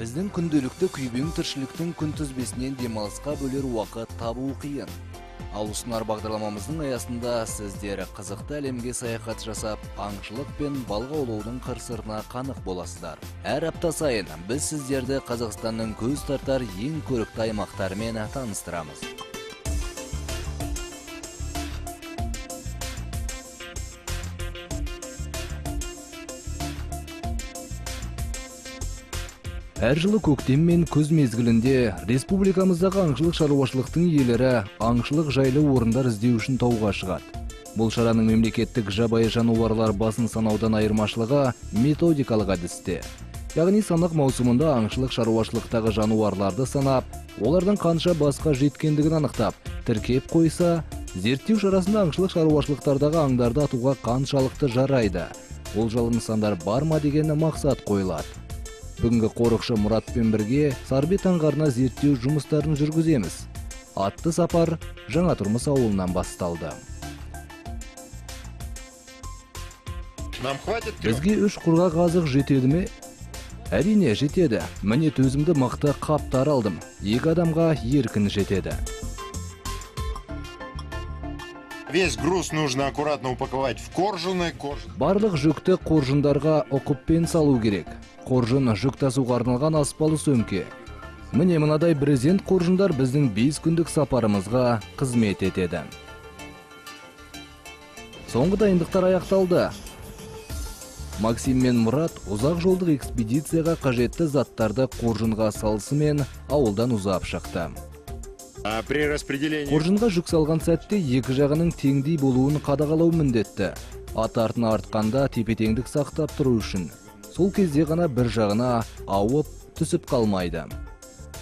Біздің күнделікті күйбең тіршіліктің күнтізбесінен демалысқа бөлер уақыт табу қиын. Ал ұсынар бағдарламамыздың аясында сіздер қызықты әлемге саяхат жасап, аңшылық пен балық аулаудың қыр-сырына қанық боласыздар. Әр апта сайын біз сіздерді Қазақстанның көз тартар ең көрікті аймақтарымен таныстырамыз. Әр жылы көктем мен күз мезгілінде республикамыздағы аңшылық шаруашылықтың иелері аңшылық жайлы орындар іздеу үшін тауға шығады. Бұл шараның мемлекеттік жабайы жануарлар басын санаудан айырмашылығы методикалық әдісте. Яғни санақ маусымында аңшылық шаруашылықтағы жануарларды санап, олардың қанша басқа жеткендігін анықтап, тіркеп қойса, зерттеу шарасында аңшылық шаруашылықтардағы аңдарды атуға қаншалықты жарайды, ол жайлы нысандар бар ма деген мақсат қойылады. Бүгінгі қорықшы Мұратпен бірге Сарбет аңғарына зерттеу жұмыстарын жүргіземіз. Атты сапар Жаңатұрмыс ауылынан басталды. Бізге 3 құрғақ азық жетеді ме? Әрине жетеді. Міне төзімді мықты қаптар алдым. 2 адамға еркін жетеді. Весь груз нужно аккуратно упаковать в қоржыны. Барлық жүкті қоржындарға окоппен салу керек. Қоржын жүк тасуға арналған аспалы сөмке. Міне мынадай брезент қоржындар біздің 5 күндік сапарымызға қызмет етеді. Соңғы дайындықтар аяқталды. Максим мен Мұрат ұзақ жолдық экспедицияға қажетті заттарды қоржынға салысымен ауылдан ұзап шықты. Қоржынға жүк салған сәтте екі жағының теңдей болуын қадағалау міндетті. Ат артына артқанда тепе-теңдік сақтап тұру үшін. Сол кезде ғана бір жағына ауып түсіп қалмайды.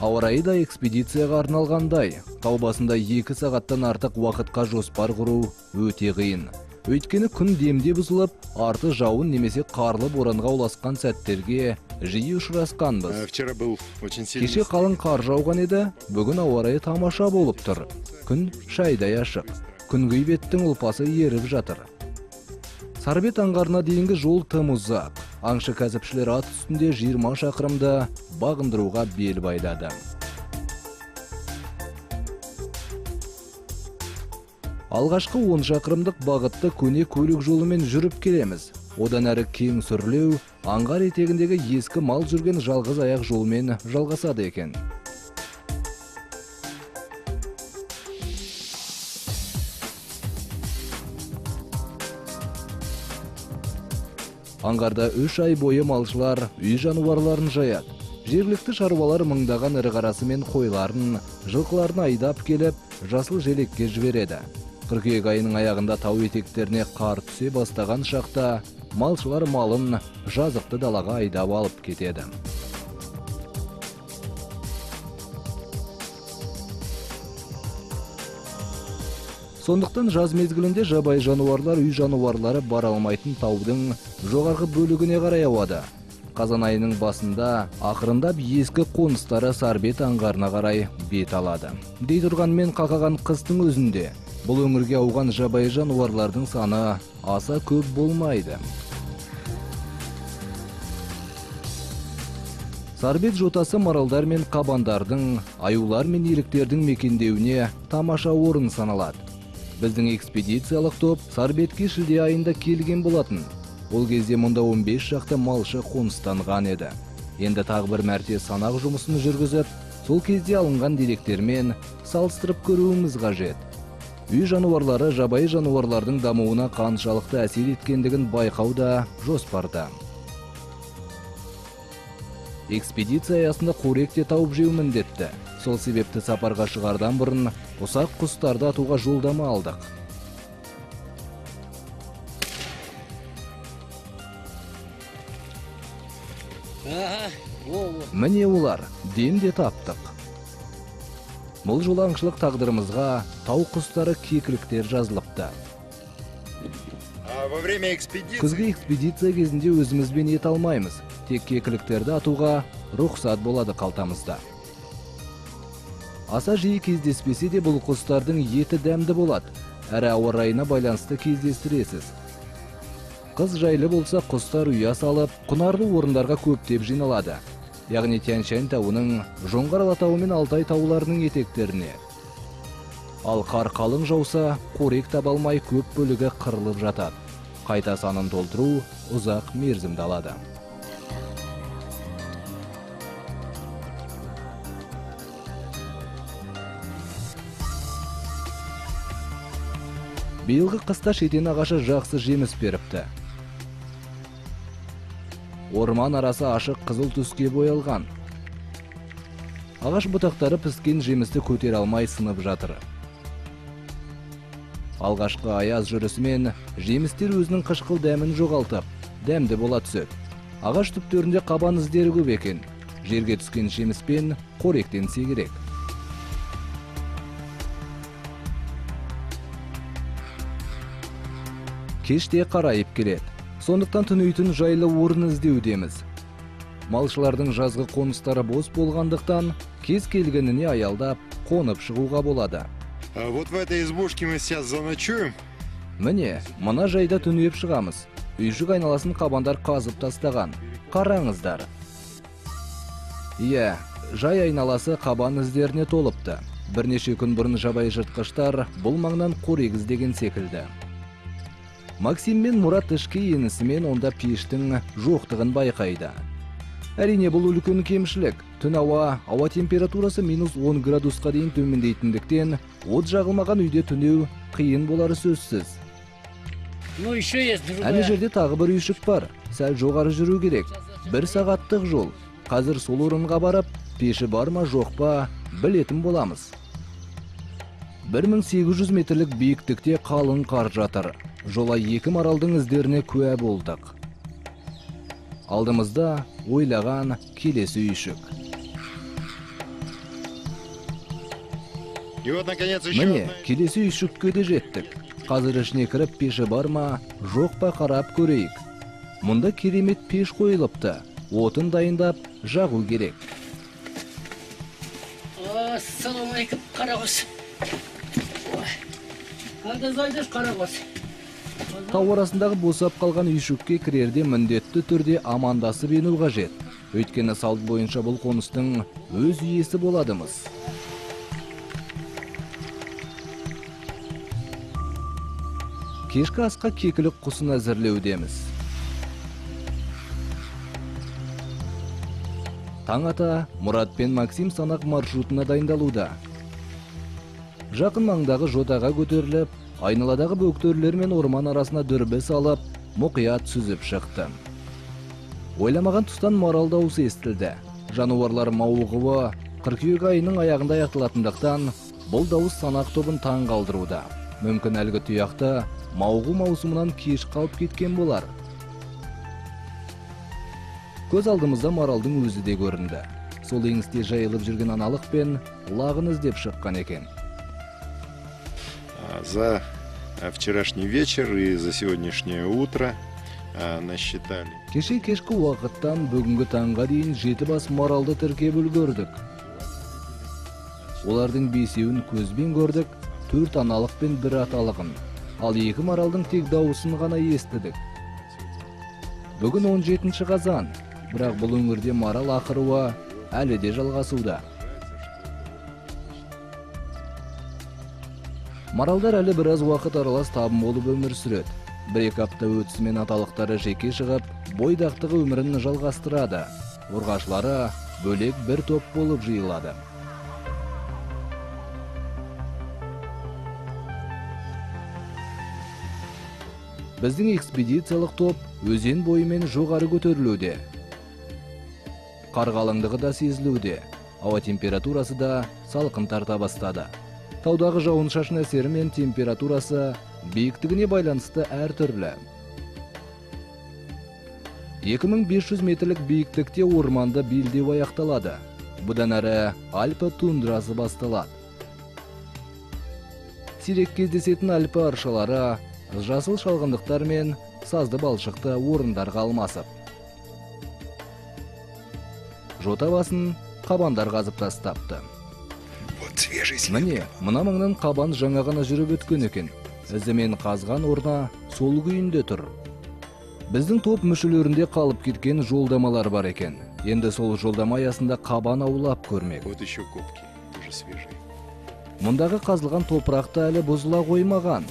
Ауа райы да экспедицияға арналғандай, тау басында 2 сағаттан артық уақытқа жоспар құру өте қиын. Өйткені күн демде бұзылып, арты жауын немесе қарлы боранға ұласқан сәттерге жиі ұшырасқанбыз. Кеше қалың қар жауған еді, бүгін ауа райы тамаша болып тұр. Күн шайдай ашық, күнгей беттің ұлпасы еріп жатыр. Сарбет аңғарына дейінгі жол тым ұзақ. Аңшы кәсіпшілер ат үстінде 20 шақырымды бағындыруға бел байлады. Алғашқы 10 шақырымдық бағытты көне көлік жолымен жүріп келеміз. Одан әрі кең сүрлеу, аңғар етегіндегі ескі мал жүрген жалғыз аяқ жолмен жалғасады екен. Аңғарда 3 ай бойы малшылар үй жануарларын жаяды. Жергілікті шаруалар мыңдаған ірі қарасы мен қойларын, жылқыларын айдап келіп, жасыл желекке жібереді. Қыркүйек айының аяғында тау етектеріне қар түсе бастаған шақта малшылар малын жазықты далаға айдап алып кетеді. Сондықтан жаз мезгілінде жабайы жануарлар үй жануарлары бара алмайтын таудың жоғарғы бөлігіне қарай ауады. Қазан айының басында ақырындап ескі қоныстары Сарбет аңғарына қарай бет алады. Дей тұрғанмен қақаған қыстың өзінде бұл өңірге ауған жабайы жануарлардың саны аса көп болмайды. Сарбет жотасы маралдар мен қабандардың, аюлар мен еліктердің мекендеуіне тамаша орын саналады. Біздің экспедициялық топ Сарбетке шілде айында келген болатын. Ол кезде мұнда 15 шақты малшы қоныстанған еді. Енді тағы бір мәрте санақ жұмысын жүргізіп, сол кезде алынған деректермен салыстырып көруіміз қажет. Үй жануарлары жабайы жануарлардың дамуына қаншалықты әсер еткендігін байқау да жоспарда. Экспедиция аясында қорек те тауып жеу міндетті. Сол себепті сапарға шығардан бұрын ұсақ құстарды атуға жолдама алдық. Міне олар, демде таптық. Бұл жол аңшылық тағдырымызға тау құстары кекіліктер жазылыпты. Күзгі экспедиция кезінде өзімізбен ет алмаймыз. Тек кекіліктерді атуға рұқсат болады қалтамызда. Аса жиі кездеспесе де бұл құстардың еті дәмді болады. Әрі ауа райына байланысты кездестіресіз. Қыз жайлы болса құстар ұя салып, құнарлы орындарға көптеп жиналады. яғни Тянь-Шань тауының Жоңғар Алатауы мен Алтай тауларының етектеріне. Ал қар қалың жауса, қорек таба алмай көп бөлігі қырылып жатады. Қайта санын толтыру ұзақ мерзімді алады. Биылғы қыста шетен ағашы жақсы жеміс беріпті. Орман арасы ашық қызыл түске боялған. Ағаш бұтақтары піскен жемісті көтере алмай сынып жатыр. Алғашқы аяз жүрісімен жемістер өзінің қышқыл дәмін жоғалтып, дәмді бола түседі. Ағаш түптерінде қабан іздері көп екен. Жерге түскен жеміспен қоректенсе керек. Кеште қарайып келеді. Сондықтан түнейтін жайлы орын іздеудеміз. Малшылардың жазғы қоныстары бос болғандықтан кез келгеніне аялдап, қонып шығуға болады. Вот в этой избушке мы сейчас заночуем. Міне, мына жайда түнеп шығамыз. Үйшік айналасын қабандар қазып тастаған. Қараңыздар. Иә, жай айналасы қабан іздеріне толыпты. Бірнеше күн бұрын жабайы жыртқыштар бұл маңнан қорек іздеген секілді. Максим мен Мұрат ішке енісімен онда пештің жоқтығын байқайды. Әрине бұл үлкен кемшілік. Түн ауа температурасы -10 градусқа дейін төмендейтіндіктен, от жағылмаған үйде түнеу қиын болары сөзсіз. Әне жерде тағы бір үйшік бар. Сәл жоғары жүру керек. 1 сағаттық жол. Қазір сол орынға барып, пеші бар ма жоқ па білетін боламыз. 1800 метрлік биіктікте қалың қар жатыр. Жолай 2 маралдың іздеріне куә болдық. Алдымызда ойлаған келесі үйшік. Міне, келесі үйшікке де жеттік. Қазір ішіне кіріп пеші бар ма, жоқ па қарап көрейік. Мұнда керемет пеш қойылыпты. Отын дайындап, жағу керек. Ассалаумалейкум, қарағыз. Қандайсыз қарағыз. Тау арасындағы босап қалған үйшікке кірерде міндетті түрде амандасып ену қажет. Өйткені салт бойынша бұл қоныстың өз иесі боладымыз. Кешкі асқа кекілік құсын әзірлеудеміз. Таң ата Мұрат пен Максим санақ маршрутына дайындалуда. Жақын маңдағы жотаға көтеріліп, айналадағы бөктерлер мен орман арасына дүрбі салып, мұқият сүзіп шықты. Ойламаған тұстан марал дауысы естілді. Жануарлар мауығуы қыркүйек айының аяғында аяқталатындықтан, бұл дауыс санақ тобын таң қалдыруда. Мүмкін әлгі тұяқты мауығу маусымынан кеш қалып кеткен болар. Көз алдымызда маралдың өзі де көрінді. Сол еңісте жайылып жүрген аналық пен лағын іздеп шыққан екен. За вчерашний вечер и за сегодняшнее утро насчитали. Кеше кешкі уақыттан бүгінгі таңға дейін 7 бас маралды тіркеп үлгердік. Олардың 5-еуін көзбен көрдік, 4 аналық пен 1 аталығын, ал 2 маралдың тек дауысын ғана естідік. Бүгін 17 қазан, бірақ бұл өңірде марал ақыруы әлі де жалғасуда. Маралдар әлі біраз уақыт аралас табын болып өмір сүреді. 1-2 апта өтісімен аталықтары жеке шығып, бойдақтығы өмірін жалғастырады. Ұрғашылары бөлек бір топ болып жиылады. Біздің экспедициялық топ өзен бойымен жоғары көтерілуде. Қар қалыңдығы да сезілуде. Ауа температурасы да салқын тарта бастады. Таудағы жауын шашын әсері мен температурасы биіктігіне байланысты әртүрлі. 2500 метрлік биіктікте орманда белдеу аяқталады. Бұдан әрі Альпі тундрасы басталады. Сирек кездесетін Альпі аршалары жасыл шалғындықтар мен сазды балшықты орындарға алмасып. Жота басын қабандар қазып тастапты. Міне, мына маңнан қабан жаңа ғана жүріп өткен екен. Ізімен қазған орна сол күйінде тұр. Біздің топ мүшелерінде қалып кеткен жолдамалар бар екен. Енді сол жолдама аясында қабан аулап көрмек. Вот еще копки, тоже свежие. Мұндағы қазылған топырақты әлі бұзыла қоймаған.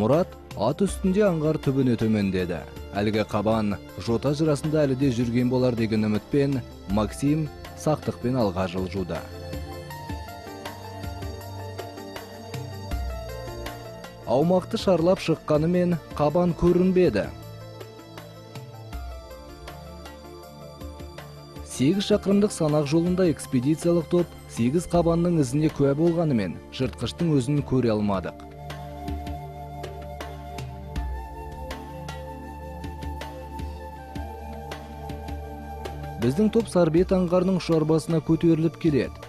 Мұрат ат үстінде аңғар түбіне төмендеді. Әлгі қабан жота жырасында әлі де жүрген болар деген үмітпен Максим сақтықпен алға жылжуда. Аумақты шарлап шыққанымен қабан көрінбеді. 8 шақырымдық санақ жолында экспедициялық топ 8 қабанның ізіне куә болғанымен жыртқыштың өзін көре алмадық. Біздің топ Сарбет аңғарының ұшарбасына көтеріліп келеді.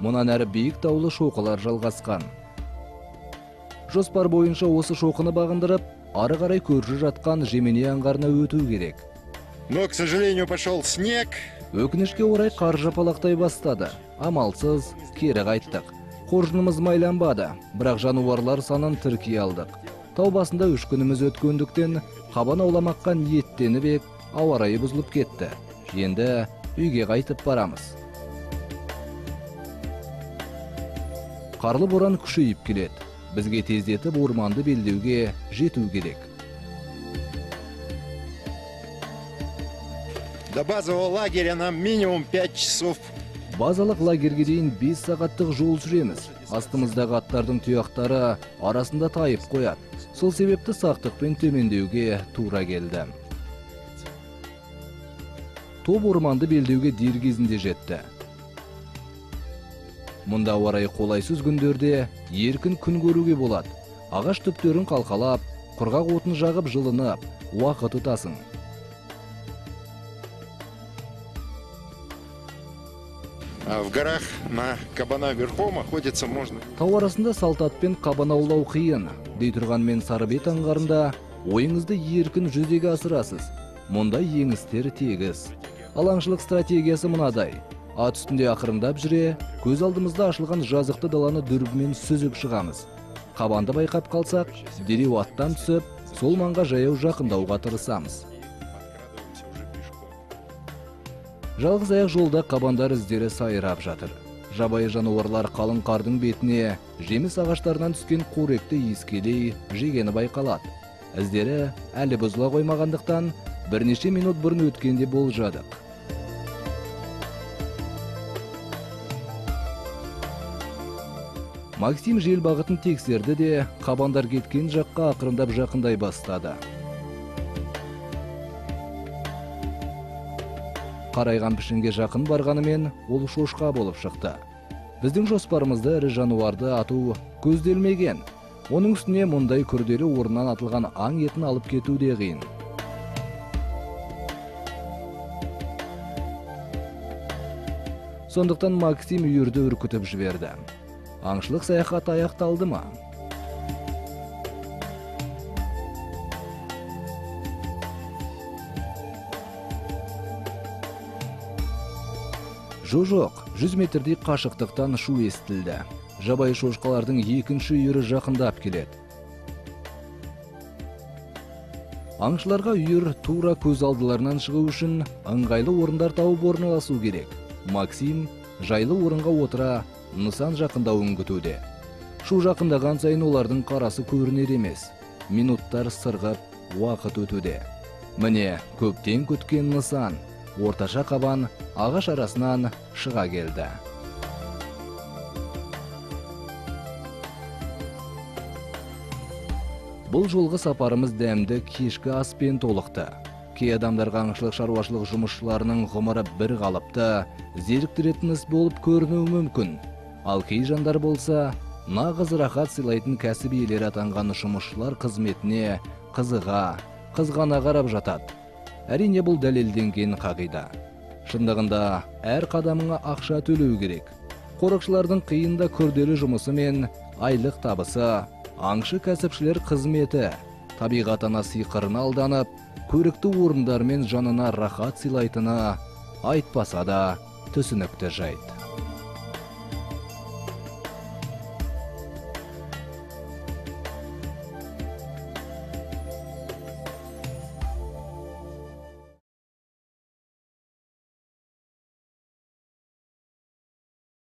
Мұнан әрі биік таулы шоқылар жалғасқан. Жоспар бойынша осы шоқыны бағындырып, ары қарай көрші жатқан Жеменей аңғарына өту керек. Но, к сожалению, пошел снег. Өкінішке орай қар жапалақтай бастады. Амалсыз кері қайттық. Қоржынымыз майланбады, бірақ жануарлар санын тіркей алдық. Тау басында 3 күніміз өткендіктен қабан ауламаққа ниеттеніп ек, ауа райы бұзылып кетті. Енді үйге қайтып барамыз. Қарлы боран күшейіп келеді. Бізге тездетіп орманды белдеуге жету керек. До базового лагеря нам минимум 5 часов. Базалық лагерге дейін 5 сағаттық жол жүреміз. Астымыздағы аттардың тұяқтары арасында тайып қояды. Сол себепті сақтықпен төмендеуге тура келді. Топ орманды белдеуге дер кезінде жетті. Мұнда ауа райы қолайсыз күндерде еркін күн көруге болады. Ағаш түптерін қалқалап, құрғақ отын жағып жылынып, уақыт ұтасың. А в горах на кабана верхом охотиться можно. Тау арасында салтатпен қабан аулау қиын. Дей тұрғанмен Сарбет аңғарында ойыңызды еркін жүзеге асырасыз. Мұнда еңістер тегіз. Алаңшылық стратегиясы мынадай. Ат үстінде ақырындап жүре, көз алдымызда ашылған жазықты даланы дүрбімен сүзіп шығамыз. Қабанды байқап қалсақ, дереу аттан түсіп, сол маңға жаяу жақындауға тырысамыз. Жалғыз аяқ жолда қабандар іздері сайрап жатыр. Жабайы жануарлар қалың қардың бетіне жеміс ағаштарынан түскен қоректі иіскелей жегені байқалады. Іздері әлі бұзыла қоймағандықтан бірнеше минут бұрын өткенде болжадық. Максим жел бағытын тексерді де, қабандар кеткен жаққа ақырындап жақындай бастады. Қарайған пішінге жақын барғанымен ол шошқа болып шықты. Біздің жоспарымызда ірі жануарды ату көзделмеген. Оның үстіне мұндай күрделі орнынан атылған аң етін алып кету де қиын. Сондықтан Максим үйірді үркітіп жіберді. Аңшылық саяхат аяқталды ма? Жоқ, 100 метрдей қашықтықтан шу естілді. Жабайы шошқалардың екінші үйірі жақындап келеді. Аңшыларға үйір тура көз алдыларынан шығу үшін ыңғайлы орындар тауып орналасу керек. Максим жайлы орынға отыра нысан жақындауын күтуде. Шу жақындаған сайын олардың қарасы көрінер емес. Минуттар сырғып, уақыт өтуде. Міне, көптен күткен нысан. Орташа қабан ағаш арасынан шыға келді. Бұл жолғы сапарымыз дәмді кешкі аспен толықты. Кей адамдарға аңшылық шаруашылық жұмысшыларының ғұмыры бір қалыпты, зеріктіретін іс болып көрінуі мүмкін. Ал кей жандар болса, нағыз рахат сыйлайтын кәсіп иелері атанған жұмысшылар қызметіне қызғана қарап жатады. Әрине бұл дәлелденген қағида. Шындығында әр қадамыңа ақша төлеу керек. Қорықшылардың қиында күрделі жұмысы мен айлық табысы, аңшы кәсіпшілер қызметі, табиғатына сиқырына алданып, көрікті орындар мен жанына рахат сыйлайтыны айтпаса да түсінікті жайт.